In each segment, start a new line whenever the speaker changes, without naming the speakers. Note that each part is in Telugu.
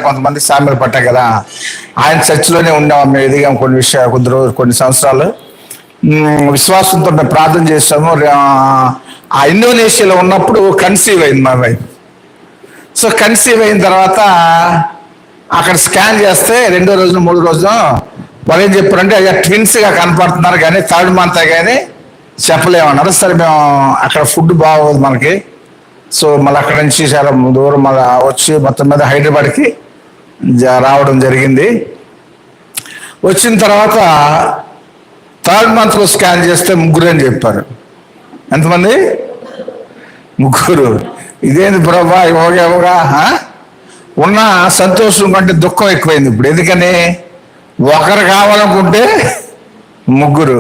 కొంతమంది సామెలు పట్టాయి కదా. ఆయన చర్చిలోనే ఉన్నాం, మేము ఎదిగాం కొన్ని విషయాలు, కొన్ని సంవత్సరాలు విశ్వాసంతో మేము ప్రార్థన చేస్తాము. ఆ ఇండోనేషియాలో ఉన్నప్పుడు కన్సీవ్ అయింది మా వైఫ్. సో కన్సీవ్ అయిన తర్వాత అక్కడ స్కాన్ చేస్తే 2వ రోజున 3వ రోజున వాళ్ళు ఏం చెప్పారంటే అయ్యా ట్విన్స్గా కనపడుతున్నారు కానీ థర్డ్ మంత్ కానీ చెప్పలేమన్నారు. సరే మేము అక్కడ ఫుడ్ బాగోదు మనకి, సో మళ్ళీ అక్కడ నుంచి చాలా దూరం మళ్ళీ వచ్చి మొత్తం మీద హైదరాబాద్కి రావడం జరిగింది. వచ్చిన తర్వాత థర్డ్ మంత్లో స్కాన్ చేస్తే 3 అని చెప్పారు. ఎంతమంది? 3. ఇదేంది ప్రభా యోగా ఉన్న సంతోషం కంటే దుఃఖం ఎక్కువైంది ఇప్పుడు. ఎందుకని ఒకరు కావాలనుకుంటే 3.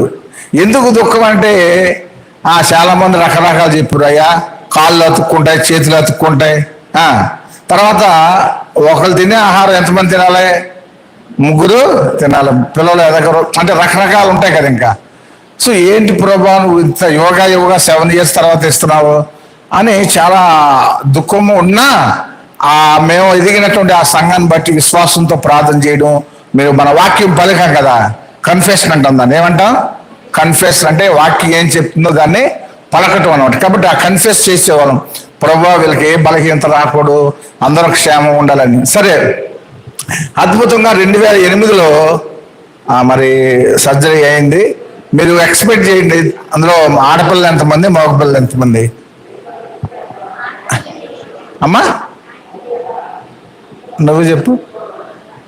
ఎందుకు దుఃఖం అంటే చాలా మంది రకరకాలు చెప్పారు. అయ్యా కాళ్ళు అతుక్కుంటాయి, చేతులు అతుక్కుంటాయి. తర్వాత ఒకరు తినే ఆహారం ఎంతమంది తినాలి? 3 తినాలి. పిల్లలు ఎదగరు అంటే రకరకాలు ఉంటాయి కదా. ఇంకా సో ఏంటి ప్రభా నువ్వు ఇంత యోగా 7 years తర్వాత ఇస్తున్నావు అని చాలా దుఃఖము ఉన్నా మేము ఎదిగినటువంటి ఆ సంఘాన్ని బట్టి విశ్వాసంతో ప్రార్థన చేయడం. మీరు మన వాక్యం పలికాం కదా, కన్ఫెషన్ అంటాం దాన్ని. ఏమంటాం? కన్ఫెషన్ అంటే వాక్యం ఏం చెప్తుందో దాన్ని పలకటం అనమాట. కాబట్టి ఆ కన్ఫెస్ చేసేవాళ్ళం, ప్రభువా వీళ్ళకి ఏ బలహీనత రాకూడదు, అందరూ క్షేమం ఉండాలని. సరే, అద్భుతంగా 2008లో మరి సర్జరీ అయింది. మీరు ఎక్స్పెక్ట్ చేయండి, అందులో ఆడపిల్లలు ఎంతమంది, మగపిల్లలు ఎంతమంది? అమ్మా నువ్వు చెప్పు.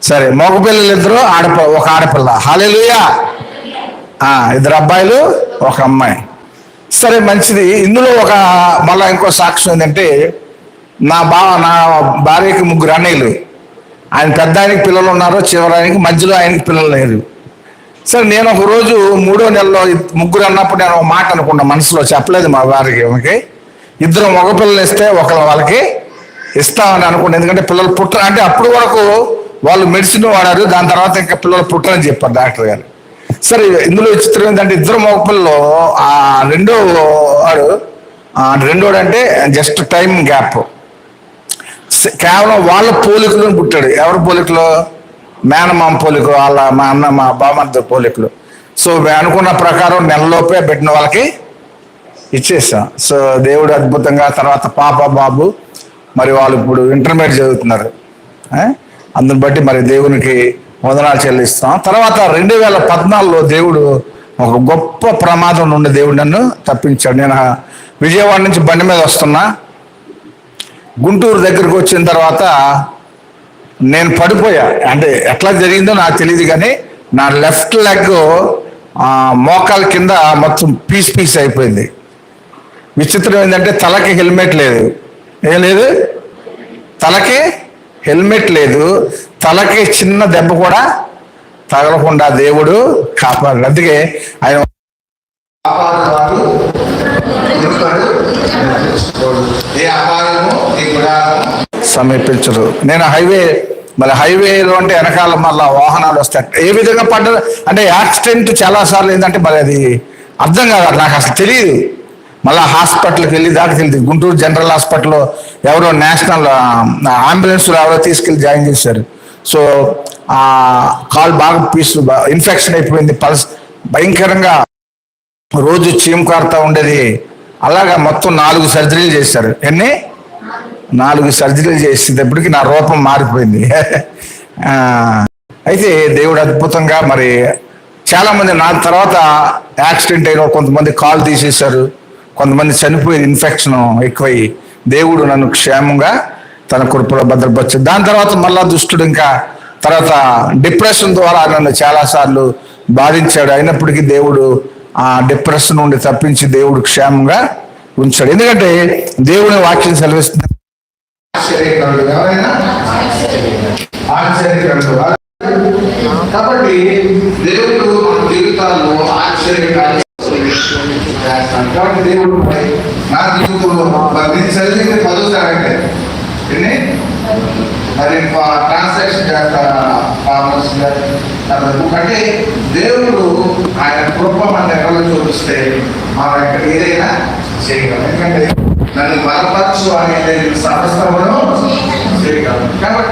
సరే, మగపిల్లలు 2, ఒక ఆడపిల్ల. హల్లెలూయా. 2 అబ్బాయిలు, 1 అమ్మాయి. సరే, మంచిది. ఇందులో మళ్ళీ ఇంకో సాక్ష్యం ఏంటంటే నా భార్యకి 3 అన్నయ్యలు. ఆయన పెద్ద ఆయనకి పిల్లలు ఉన్నారు, చివరానికి మధ్యలో ఆయనకి పిల్లలు లేరు. సరే, నేను ఒక రోజు 3వ నెలలో 3 అన్నప్పుడు నేను ఒక మాట అనుకున్నా, మనసులో చెప్పలేదు మా భార్యకి. 2 మగపిల్లలు ఇస్తే ఒకరు వాళ్ళకి ఇస్తామని అనుకున్నాను. ఎందుకంటే పిల్లలు పుట్టరు అంటే అప్పుడు వరకు వాళ్ళు మెడిసిన్ వాడారు, దాని తర్వాత ఇంకా పిల్లలు పుట్టరని చెప్పారు డాక్టర్ గారు. సరే, ఇందులో విచిత్రం ఏంటంటే 2 మగపిల్లలు రెండోడు అంటే జస్ట్ టైం గ్యాప్, కేవలం వాళ్ళ పోలికలు పుట్టాడు. ఎవరి పోలికలు? మేనమామ పోలికలు, మా అన్న మా బామర్ది పోలికలు. సో మేము అనుకున్న ప్రకారం నెలలోపే పెట్టిన వాళ్ళకి ఇచ్చేసాం. సో దేవుడు అద్భుతంగా తర్వాత పాప బాబు మరి వాళ్ళు ఇప్పుడు ఇంటర్మీడియట్ చదువుతున్నారు. అందుని బట్టి మరి దేవునికి వందనాలు చెల్లిస్తాం. తర్వాత 2014లో దేవుడు ఒక గొప్ప ప్రమాదం నుండి దేవుడు నన్ను తప్పించాడు. నేను విజయవాడ నుంచి బండి మీద వస్తున్నా, గుంటూరు దగ్గరకు వచ్చిన తర్వాత నేను పడిపోయా. అంటే ఎట్లా జరిగిందో నాకు తెలియదు కానీ నా లెఫ్ట్ లెగ్ మోకాల కింద మొత్తం పీస్ అయిపోయింది. విచిత్రం ఏంటంటే తలకి హెల్మెట్ లేదు. ఏం లేదు, తలకి హెల్మెట్ లేదు. తలకి చిన్న దెబ్బ కూడా తగలకుండా దేవుడు కాపాడు. అందుకే ఆయన సమీపించరు. నేను హైవేలో అంటే వెనకాల మళ్ళీ వాహనాలు వస్తాయి. ఏ విధంగా పడ్డారు అంటే యాక్సిడెంట్ చాలాసార్లు ఏంటంటే మరి అది అర్థం కాదు, నాకు అసలు తెలియదు. మళ్ళీ హాస్పిటల్కి వెళ్ళి దాకా తెలియదు. గుంటూరు జనరల్ హాస్పిటల్లో ఎవరో నేషనల్ అంబులెన్స్లో ఎవరో తీసుకెళ్ళి జాయిన్ చేశారు. సో కాలు బాగా ఇన్ఫెక్షన్ అయిపోయింది, పల్స్ భయంకరంగా రోజు చీము కారుతూ ఉండేది. అలాగా మొత్తం 4 సర్జరీలు చేశారు. 4 సర్జరీలు చేసేటప్పటికి నా రూపం మారిపోయింది. అయితే దేవుడు అద్భుతంగా మరి చాలామంది నా తర్వాత యాక్సిడెంట్ అయిన కొంతమంది కాలు తీసేశారు, కొంతమంది చనిపోయేది ఇన్ఫెక్షన్ ఎక్కువయ్యి. దేవుడు నన్ను క్షేమంగా తన కృపలో భద్రపరిచాడు. దాని తర్వాత మళ్ళా దుష్టుడు ఇంకా తర్వాత డిప్రెషన్ ద్వారా నన్ను చాలాసార్లు బాధించాడు. అయినప్పటికీ దేవుడు ఆ డిప్రెషన్ నుండి తప్పించి దేవుడు క్షేమంగా ఉంచాడు. ఎందుకంటే దేవుని వాక్యం సెలవిస్తుంది, కాబట్టి దేవుడు జీవితాల్లో ఆశ్చర్యకార్యాలు కాబట్టి దేవుడు నా జీవితంలో నేను చదివింది 10వ తరగతి మరి ట్రాన్సాక్షన్ అంటే దేవుడు ఆయన కృప మన ఎక్కడ చూపిస్తే మనం ఎక్కడ ఏదైనా చేయగలం. ఎందుకంటే నన్ను బలపరచు అనేది సమస్తమును చేయగలం. కాబట్టి